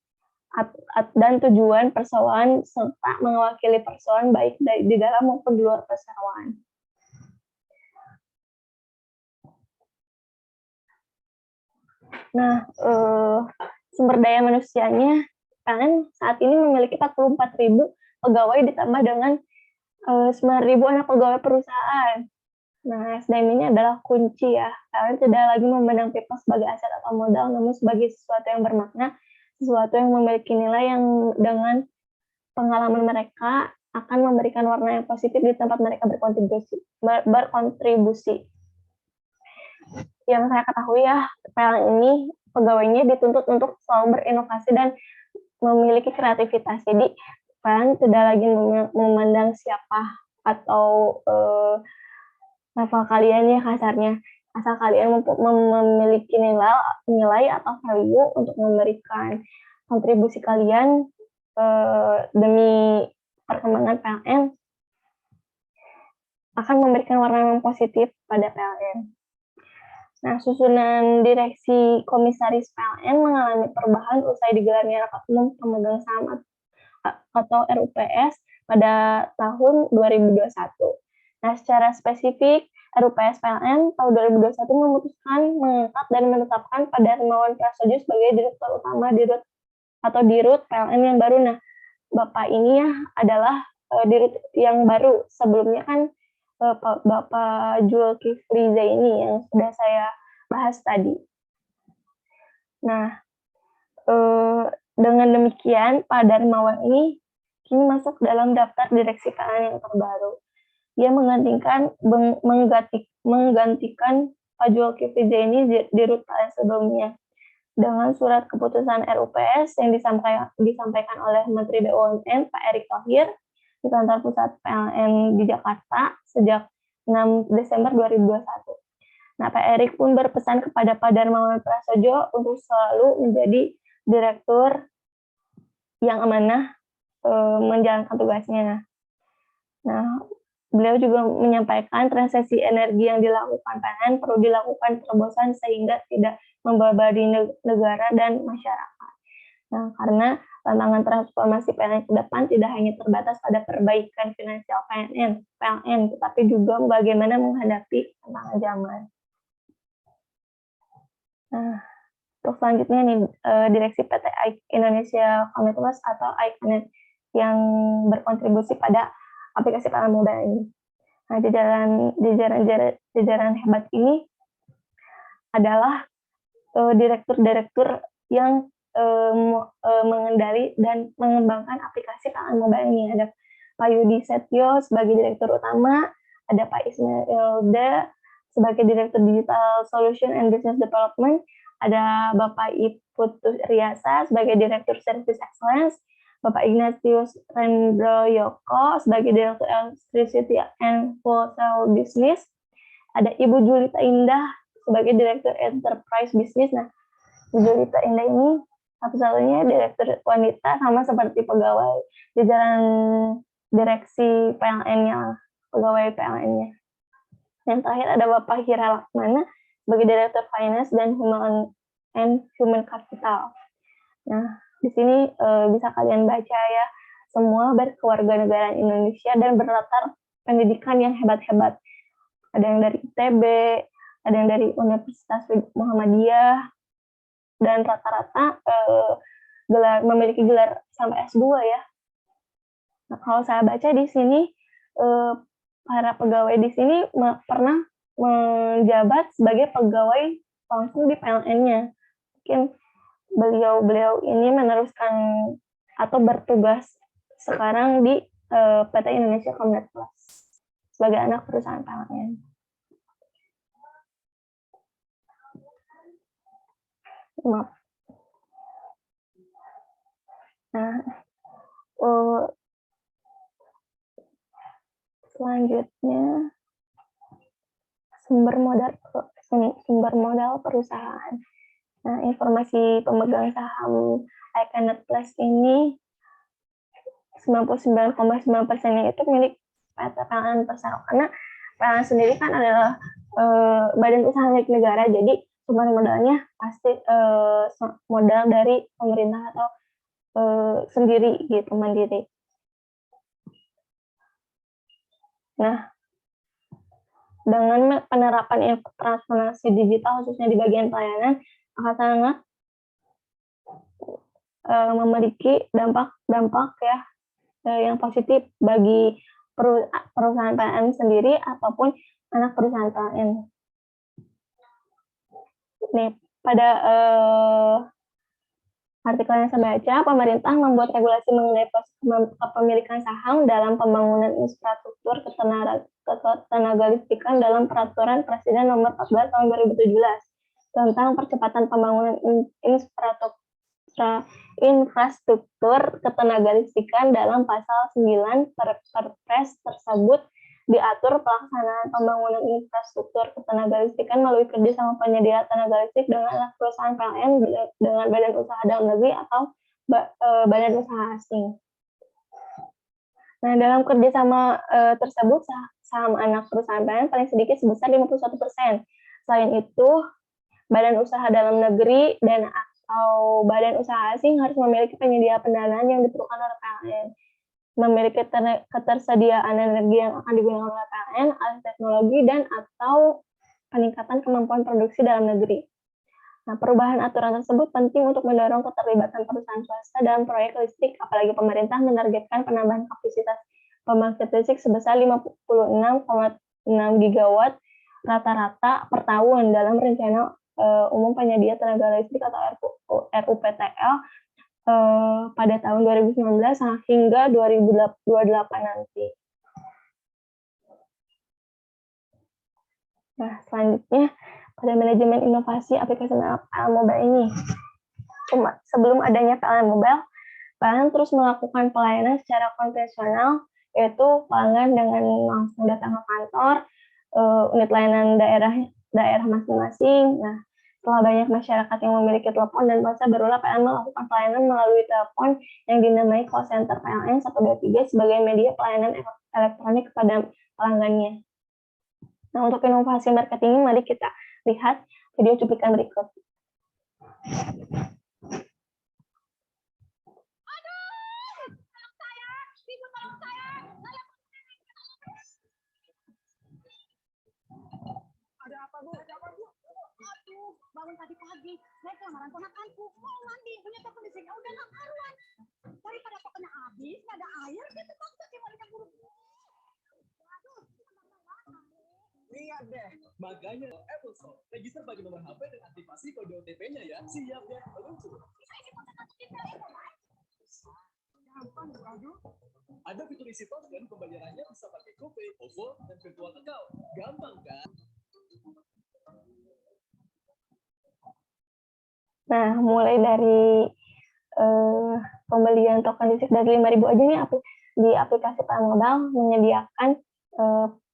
dan tujuan perseroan serta mewakili perseroan baik di dalam maupun di luar perseroan. Nah, sumber daya manusianya PLN saat ini memiliki 44.000 pegawai ditambah dengan 9.000 anak pegawai perusahaan. Nah, SDM ini adalah kunci ya. PLN tidak lagi memandang people sebagai aset atau modal, namun sebagai sesuatu yang bermakna, sesuatu yang memiliki nilai yang dengan pengalaman mereka akan memberikan warna yang positif di tempat mereka berkontribusi. Yang saya ketahui ya, PLN ini pegawainya dituntut untuk selalu berinovasi dan memiliki kreativitas. Jadi PLN tidak lagi memandang siapa atau level kalian ya kasarnya. Asal kalian memiliki nilai atau value untuk memberikan kontribusi kalian demi perkembangan PLN. akan memberikan warna yang positif pada PLN. Nah, susunan direksi komisaris PLN mengalami perubahan usai digelarnya rapat umum pemegang saham atau RUPS pada tahun 2021. Nah, secara spesifik, RUPS PLN tahun 2021 memutuskan mengangkat dan menetapkan pada Hermawan Prasojo sebagai Direktur Utama Dirut PLN yang baru. Nah, Bapak ini ya adalah Dirut yang baru. Sebelumnya kan Bapak Zulkifli Zaini yang sudah saya bahas tadi. Nah, dengan demikian, Pak Darmawan ini kini masuk dalam daftar direksi PLN yang terbaru. Dia menggantikan Pak Zulkifli Zaini di Dirut PLN sebelumnya. Dengan surat keputusan RUPS yang disampaikan oleh Menteri BUMN Pak Erick Thohir di kantor pusat PLN di Jakarta sejak 6 Desember 2021. Nah, Pak Erick pun berpesan kepada Pak Darmawan Prasojo untuk selalu menjadi direktur yang amanah menjalankan tugasnya. Nah, beliau juga menyampaikan transaksi energi yang dilakukan PLN perlu dilakukan terobosan sehingga tidak membebani negara dan masyarakat. Nah, karena tantangan transformasi PLN ke depan tidak hanya terbatas pada perbaikan finansial PLN, tetapi juga bagaimana menghadapi tantangan zaman. Nah, untuk selanjutnya nih, Direksi PT AIK Indonesia Commitment atau AIKNet yang berkontribusi pada aplikasi PLN Mobile ini. Nah, jajaran hebat ini adalah direktur-direktur yang mengendali dan mengembangkan aplikasi PLN Mobile ini. Ada Pak Yudi Setio sebagai Direktur Utama, ada Pak Ismail Da sebagai Direktur Digital Solution and Business Development, ada Bapak Iputus Riasa sebagai Direktur Service Excellence, Bapak Ignatius Rendroyoko sebagai Direktur Electricity and Wholesale Business, ada Ibu Julita Indah sebagai Direktur Enterprise Business. Nah, Julita Indah ini satu-satunya direktur wanita sama seperti pegawai jajaran direksi PLN-nya, pegawai PLN-nya. Yang terakhir ada Bapak Hira Laksmana sebagai Direktur Finance dan Human Capital. Nah, di sini bisa kalian baca ya, semua berkewarganegaraan Indonesia dan berlatar pendidikan yang hebat-hebat. Ada yang dari ITB, ada yang dari Universitas Muhammadiyah, dan rata-rata memiliki gelar sampai S2 ya. Nah, kalau saya baca di sini, para pegawai di sini pernah menjabat sebagai pegawai langsung di PLN-nya. Mungkin beliau ini meneruskan atau bertugas sekarang di PT Indonesia Comnet Plus sebagai anak perusahaan PLN. Maaf. Nah, selanjutnya sumber modal perusahaan. Nah, informasi pemegang saham AIKNet Plus ini 99,9%-nya itu milik PT PLN Persero, karena PLN sendiri kan adalah badan usaha milik negara, jadi sumber modalnya pasti modal dari pemerintah atau sendiri gitu, mandiri. Nah, dengan penerapan transformasi digital khususnya di bagian pelayanan akan sangat memiliki dampak ya yang positif bagi perusahaan PLN sendiri ataupun anak perusahaan PLN. Nih, pada artikel yang saya baca, pemerintah membuat regulasi mengenai kepemilikan saham dalam pembangunan infrastruktur ketenaga listrikan dalam Peraturan Presiden Nomor 14 Tahun 2017 tentang percepatan pembangunan infrastruktur ketenaga listrikan. Dalam pasal 9 Perpres tersebut diatur pelaksanaan pembangunan infrastruktur ketenaga listrikan melalui kerjasama penyedia tenaga listrik dengan perusahaan PLN dengan badan usaha dalam negeri atau badan usaha asing. Nah, dalam kerjasama tersebut, saham anak perusahaan PLN paling sedikit sebesar 51%. Selain itu, badan usaha dalam negeri dan atau badan usaha asing harus memiliki penyedia pendanaan yang diperlukan oleh PLN. Memiliki ketersediaan energi yang akan digunakan oleh PLN, alat teknologi, dan atau peningkatan kemampuan produksi dalam negeri. Nah, perubahan aturan tersebut penting untuk mendorong keterlibatan perusahaan swasta dalam proyek listrik, apalagi pemerintah menargetkan penambahan kapasitas pembangkit listrik sebesar 56,6 gigawatt rata-rata per tahun dalam rencana umum penyedia tenaga listrik atau RUPTL pada tahun 2019 hingga 2028 nanti. Nah, selanjutnya pada manajemen inovasi aplikasi PLN Mobile ini. Sebelum adanya PLN Mobile, PLN terus melakukan pelayanan secara konvensional, yaitu pelanggan dengan langsung datang ke kantor, unit layanan daerah masing-masing. Nah, setelah banyak masyarakat yang memiliki telepon dan ponsel, barulah PLN melakukan pelayanan melalui telepon yang dinamai call center PLN 123 sebagai media pelayanan elektronik kepada pelanggannya. Nah, untuk inovasi marketing ini, mari kita lihat video cuplikan berikut. Ada apa, Bu? Aduh, bangun tadi pagi, naik lamaran ponakanku, mau mandi, punya telepon listriknya udah nggak karuan. Daripada tokennya habis, nggak ada air, dia terpaksa sih mau buru-buru. Lihat deh, makanya Apple Store. Register pakai nomor HP dan aktifasi kode OTP-nya ya. Siap dan meluncur. Gampang, aduh. Ada fitur isi token, pembayarannya bisa pakai GoPay, OVO, dan virtual account. Gampang kan? Nah, mulai dari pembelian token listrik dari 5.000 aja nih, di aplikasi PLN Mobile menyediakan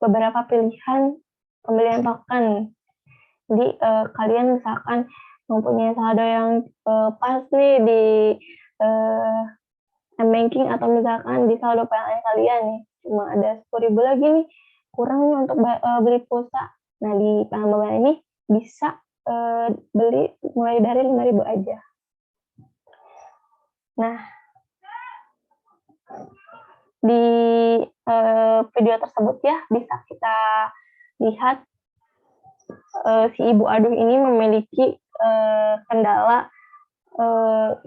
beberapa pilihan pembelian token. Jadi kalian misalkan mempunyai saldo yang pas nih di M-Banking atau misalkan di saldo PLN kalian nih, cuma ada 10.000 lagi nih, kurang nih untuk beli pulsa. Nah, di PLN Mobile ini bisa beli mulai dari 5.000 aja. Nah, di video tersebut ya bisa kita lihat si Ibu Aduh ini memiliki kendala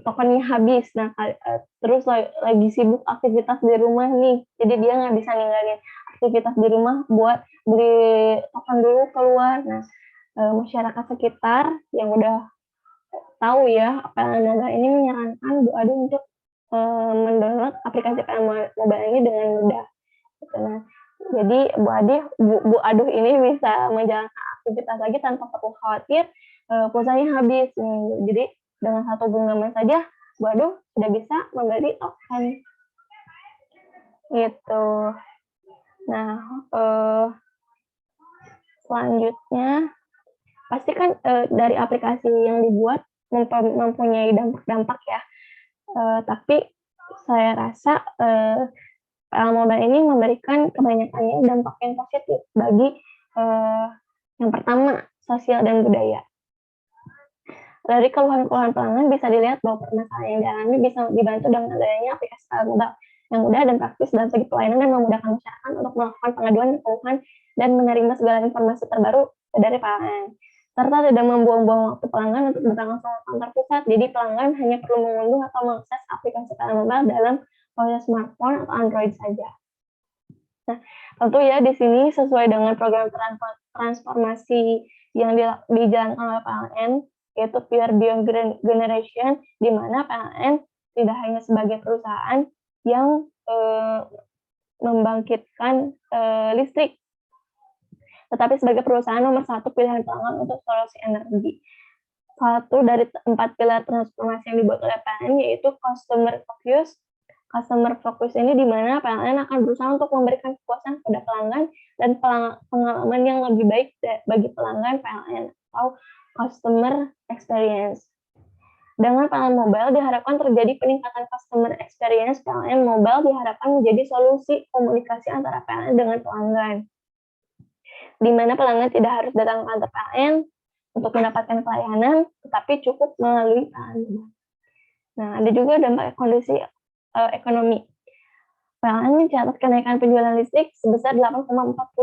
tokennya habis. Nah, terus lagi sibuk aktivitas di rumah nih, jadi dia nggak bisa ninggalin aktivitas di rumah buat beli token dulu keluar. Nah, masyarakat sekitar yang udah tahu ya PLN Mobile ini menyarankan Bu Aduh untuk mendownload aplikasi PLN Mobile ini dengan mudah. Gitu. Nah, jadi Bu Aduh ini bisa menjalankan aktivitas lagi tanpa perlu khawatir pulsanya habis. Jadi dengan satu genggaman saja Bu Aduh sudah bisa membeli token. Gitu. Nah, selanjutnya pasti kan dari aplikasi yang dibuat mempunyai dampak-dampak ya. Tapi saya rasa PLN Mobile ini memberikan kebanyakannya dampak yang positif bagi yang pertama, sosial dan budaya. Dari keluhan-keluhan pelanggan bisa dilihat bahwa permasalahan yang dialami bisa dibantu dengan adanya aplikasi PLN Mobile yang mudah dan praktis dalam segi pelayanan dan memudahkan masyarakat untuk melakukan pengaduan keluhan dan menerima segala informasi terbaru dari PLN, serta tidak membuang-buang waktu pelanggan untuk datang langsung ke kantor pusat. Jadi pelanggan hanya perlu mengunduh atau mengakses aplikasi PLN Mobile dalam ponsel smartphone atau Android saja. Nah, tentu ya di sini sesuai dengan program transformasi yang dijalankan oleh PLN, yaitu Pure Beyond Generation, di mana PLN tidak hanya sebagai perusahaan yang membangkitkan listrik, tetapi sebagai perusahaan nomor satu pilihan pelanggan untuk solusi energi. Satu dari 4 pilar transformasi yang dibuat oleh PLN yaitu customer focus. Customer focus ini di mana PLN akan berusaha untuk memberikan kepuasan kepada pelanggan dan pengalaman yang lebih baik bagi pelanggan PLN atau customer experience. Dengan PLN Mobile diharapkan terjadi peningkatan customer experience. PLN Mobile diharapkan menjadi solusi komunikasi antara PLN dengan pelanggan, di mana pelanggan tidak harus datang ke kantor PLN untuk mendapatkan pelayanan, tetapi cukup melalui PLN. Nah, ada juga dampak kondisi ekonomi. PLN mencatat kenaikan penjualan listrik sebesar 8,42%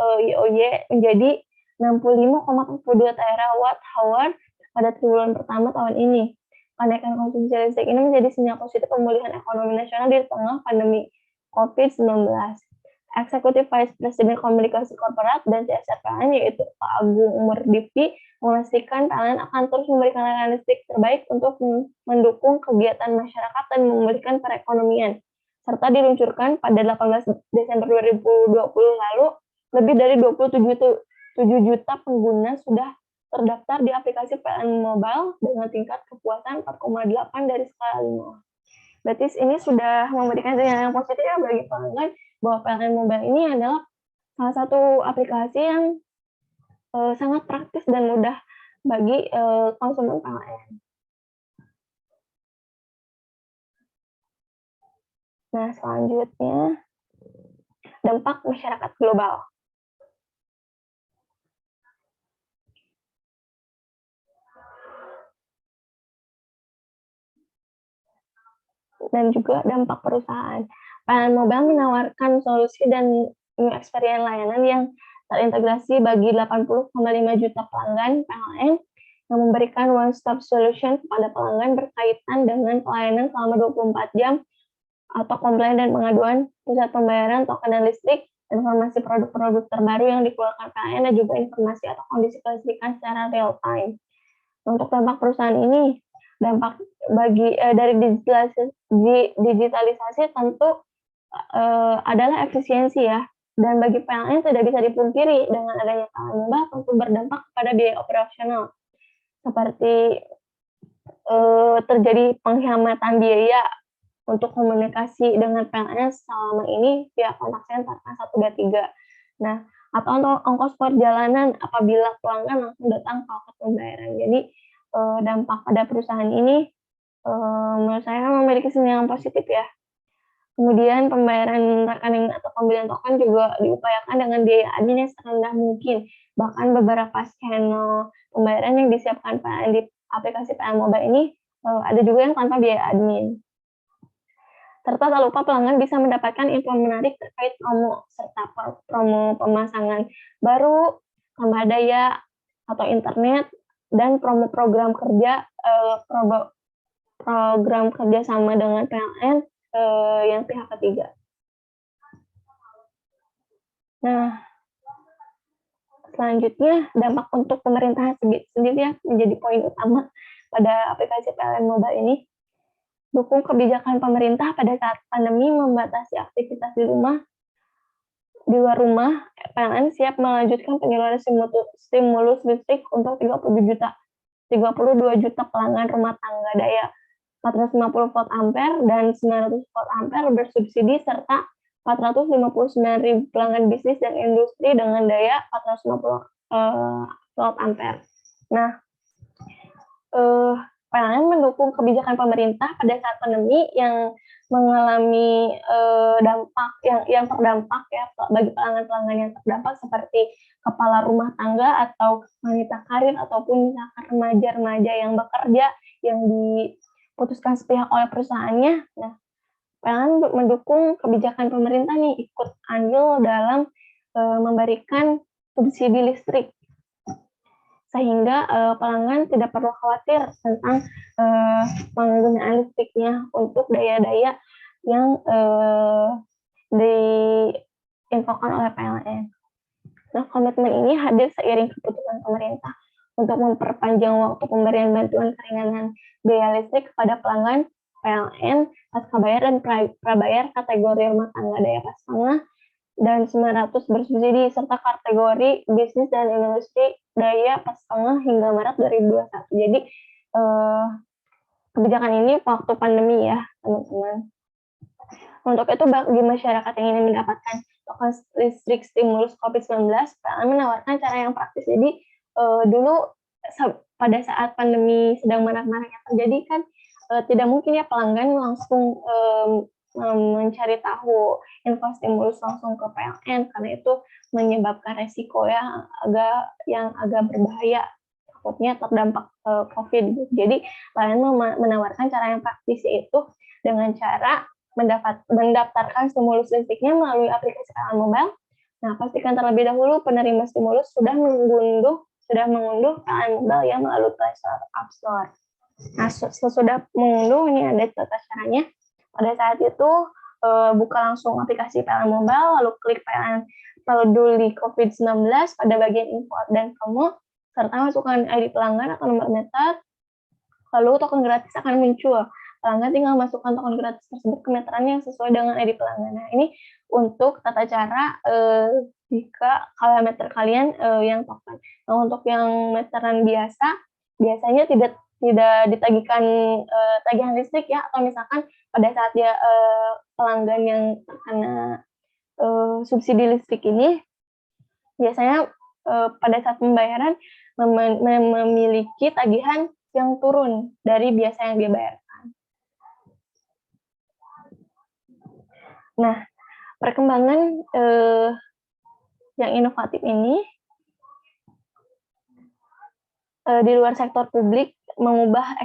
YoY menjadi 65,42 terawatt-hour pada triwulan pertama tahun ini. Kenaikan konsumsi listrik ini menjadi sinyal positif pemulihan ekonomi nasional di tengah pandemi COVID-19. Eksekutif Vice President Komunikasi Korporat dan CSR PLN yaitu Pak Agung Murdipi memastikan PLN akan terus memberikan layanan listrik terbaik untuk mendukung kegiatan masyarakat dan memulihkan perekonomian, serta diluncurkan pada 18 Desember 2020 lalu. Lebih dari 27 juta pengguna sudah terdaftar di aplikasi PLN Mobile dengan tingkat kepuasan 4,8 dari skala 5. Berarti ini sudah memberikan sinyal yang positif ya bagi pelanggan bahwa PLN Mobile ini adalah salah satu aplikasi yang sangat praktis dan mudah bagi konsumen PLN. Nah, selanjutnya dampak masyarakat global. Dan juga dampak perusahaan. PLN Mobile menawarkan solusi dan new experience layanan yang terintegrasi bagi 80,5 juta pelanggan PLN yang memberikan one-stop solution kepada pelanggan berkaitan dengan pelayanan selama 24 jam atau komplain dan pengaduan, pusat pembayaran, token listrik, informasi produk-produk terbaru yang dikeluarkan PLN, dan juga informasi atau kondisi kelistrikan secara real time. Untuk dampak perusahaan ini, dampak dari digitalisasi tentu adalah efisiensi ya, dan bagi PLN tidak bisa dipungkiri dengan adanya PLN Mobile tentu berdampak pada biaya operasional, seperti terjadi penghematan biaya untuk komunikasi dengan PLN selama ini via kontak center 123. Nah, atau untuk ongkos perjalanan apabila pelanggan langsung datang ke loket pembayaran. Jadi dampak pada perusahaan ini menurut saya memiliki sinyal yang positif ya. Kemudian pembayaran rekening atau pembelian token juga diupayakan dengan biaya admin yang serendah mungkin. Bahkan beberapa channel pembayaran yang disiapkan PLN di aplikasi PLN Mobile ini ada juga yang tanpa biaya admin. Serta tak lupa pelanggan bisa mendapatkan info menarik terkait promo serta promo pemasangan baru, tambah daya atau internet, dan promo program kerja sama dengan PLN yang pihak ketiga. Nah, selanjutnya dampak untuk pemerintahan sendiri ya menjadi poin utama pada aplikasi PLN Mobile ini. Dukung kebijakan pemerintah pada saat pandemi membatasi aktivitas di luar rumah. PLN siap melanjutkan penyaluran stimulus listrik untuk 32 juta pelanggan rumah tangga daya 450 volt ampere dan 900 volt ampere bersubsidi, serta 459.000 pelanggan bisnis dan industri dengan daya 450 volt ampere. Nah, PLN mendukung kebijakan pemerintah pada saat pandemi yang mengalami dampak yang terdampak ya bagi pelanggan-pelanggan yang terdampak seperti kepala rumah tangga atau wanita karir ataupun misalkan remaja-remaja yang bekerja yang diputuskan sepihak oleh perusahaannya. Nah, PLN mendukung kebijakan pemerintah nih, ikut andil dalam memberikan subsidi listrik, sehingga pelanggan tidak perlu khawatir tentang penggunaan listriknya untuk daya-daya yang diinfokan oleh PLN. Nah, komitmen ini hadir seiring keputusan pemerintah untuk memperpanjang waktu pemberian bantuan keringanan biaya listrik kepada pelanggan PLN pasca bayar dan prabayar kategori rumah tangga daya pas setengah dan 900 bersubsidi, serta kategori bisnis dan industri daya pas setengah hingga Maret 2021. Jadi kebijakan ini waktu pandemi ya teman-teman. Untuk itu bagi masyarakat yang ingin mendapatkan token listrik stimulus COVID-19, PLN menawarkan cara yang praktis. Jadi dulu pada saat pandemi sedang marak-maraknya terjadi kan tidak mungkin ya pelanggan langsung mencari tahu info stimulus langsung ke PLN karena itu menyebabkan resiko yang agak berbahaya, takutnya terdampak COVID. Jadi PLN menawarkan cara yang praktis, yaitu dengan cara mendaftarkan stimulus listriknya melalui aplikasi PLN Mobile. Nah, pastikan terlebih dahulu penerima stimulus sudah mengunduh PLN Mobile yang melalui Play Store atau App Store. Nah, sesudah mengunduh, ini ada tata caranya. Pada saat itu, buka langsung aplikasi PLN Mobile, lalu klik PLN Peduli COVID-19 pada bagian info dan promo, serta masukkan ID pelanggan atau nomor meter, lalu token gratis akan muncul. Pelanggan tinggal masukkan token gratis tersebut ke meteran yang sesuai dengan ID pelanggan. Nah, ini untuk tata cara jika meter kalian yang token. Nah, untuk yang meteran biasanya tidak ditagihkan tagihan listrik ya, atau misalkan pada saat dia pelanggan yang terkena subsidi listrik ini biasanya pada saat pembayaran memiliki tagihan yang turun dari biasa yang dia bayarkan. Nah, perkembangan yang inovatif ini di luar sektor publik mengubah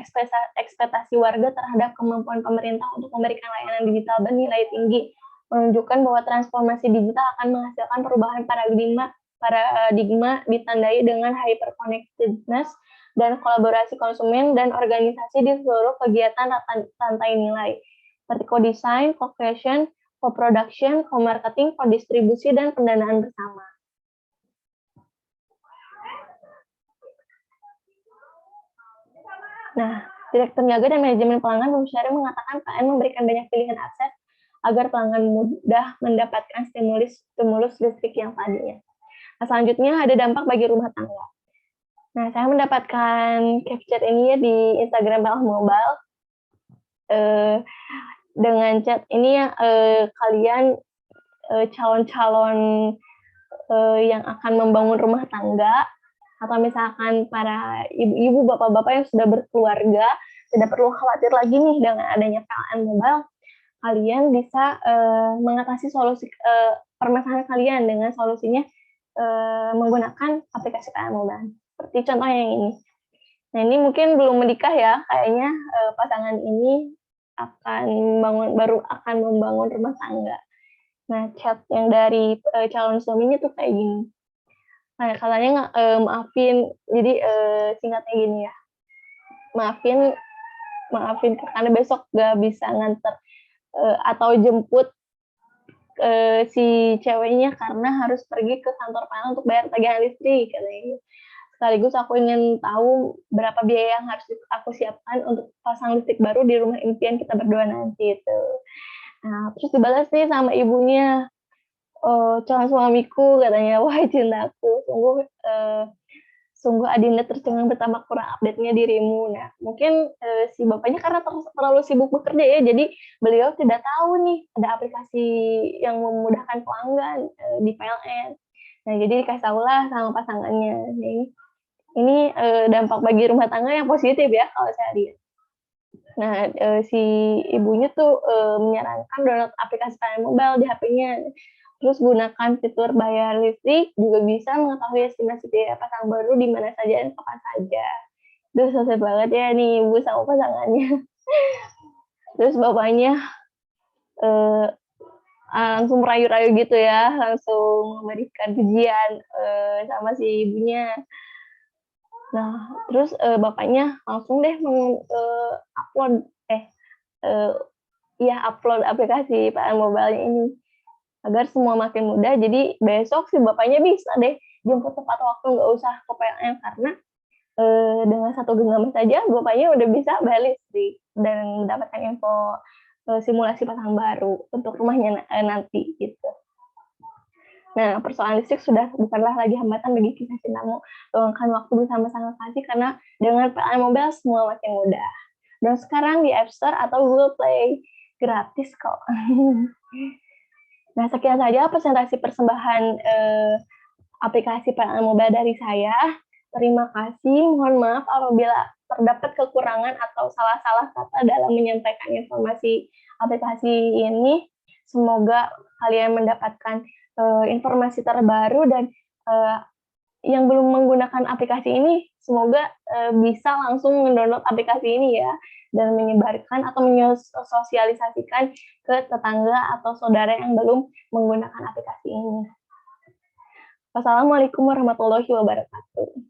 ekspektasi warga terhadap kemampuan pemerintah untuk memberikan layanan digital bernilai tinggi, menunjukkan bahwa transformasi digital akan menghasilkan perubahan paradigma ditandai dengan hyperconnectedness dan kolaborasi konsumen dan organisasi di seluruh kegiatan rantai nilai, seperti co-design, co-creation, co-production, co-marketing, co-distribusi, dan pendanaan bersama. Nah, Direktur Niaga dan Manajemen Pelanggan Bumusyari mengatakan PLN memberikan banyak pilihan akses agar pelanggan mudah mendapatkan stimulus listrik yang tadinya. Nah, selanjutnya ada dampak bagi rumah tangga. Nah, saya mendapatkan capture ini ya di Instagram PLN Mobile. Dengan chat ini ya, kalian calon-calon yang akan membangun rumah tangga, atau misalkan para ibu-ibu, bapak-bapak yang sudah berkeluarga, tidak perlu khawatir lagi nih dengan adanya PLN Mobile. Kalian bisa mengatasi permasalahan kalian dengan solusinya menggunakan aplikasi PLN Mobile. Seperti contoh yang ini. Nah, ini mungkin belum menikah ya, kayaknya pasangan ini baru akan membangun rumah tangga. Nah, chat yang dari calon suaminya tuh kayak gini. Nah, katanya maafin, jadi singkatnya gini ya, maafin karena besok gak bisa nganter atau jemput si ceweknya karena harus pergi ke kantor PLN untuk bayar tagihan listrik, katanya. Sekaligus aku ingin tahu berapa biaya yang harus aku siapkan untuk pasang listrik baru di rumah impian kita berdua nanti itu. Nah, terus dibalas nih sama ibunya, calon suamiku, katanya, wah cintaku, sungguh Adinda tercengang betapa kurang update-nya dirimu. Nah, mungkin si bapaknya karena terlalu sibuk bekerja ya, jadi beliau tidak tahu nih ada aplikasi yang memudahkan pelanggan di PLN. Nah, jadi dikasih tahu lah sama pasangannya. Ini dampak bagi rumah tangga yang positif ya kalau saya lihat. Nah, si ibunya tuh menyarankan download aplikasi PLN Mobile di HP-nya. Terus gunakan fitur bayar listrik, juga bisa mengetahui estimasi biaya pasang baru di mana saja dan kapan saja. Duh, sukses banget ya nih ibu sama pasangannya. Terus bapaknya langsung merayu-rayu gitu ya, langsung memberikan pujian sama si ibunya. Nah, terus bapaknya langsung deh upload aplikasi PLN Mobile ini agar semua makin mudah. Jadi besok si bapaknya bisa deh jemput tepat waktu, nggak usah ke PLN, karena dengan satu genggaman saja bapaknya udah bisa bayar listrik dan mendapatkan info simulasi pasang baru untuk rumahnya nanti gitu. Nah, persoalan listrik sudah bukanlah lagi hambatan bagi kisah cintamu. Luangkan waktu bersama sang kekasih karena dengan PLN Mobile semua makin mudah. Dan sekarang di App Store atau Google Play gratis kok. Nah, sekian saja presentasi persembahan aplikasi PLN Mobile dari saya. Terima kasih. Mohon maaf apabila terdapat kekurangan atau salah-salah kata dalam menyampaikan informasi aplikasi ini. Semoga kalian mendapatkan informasi terbaru dan yang belum menggunakan aplikasi ini, semoga bisa langsung mendownload aplikasi ini ya, dan menyebarkan atau menyosialisasikan ke tetangga atau saudara yang belum menggunakan aplikasi ini. Wassalamualaikum warahmatullahi wabarakatuh.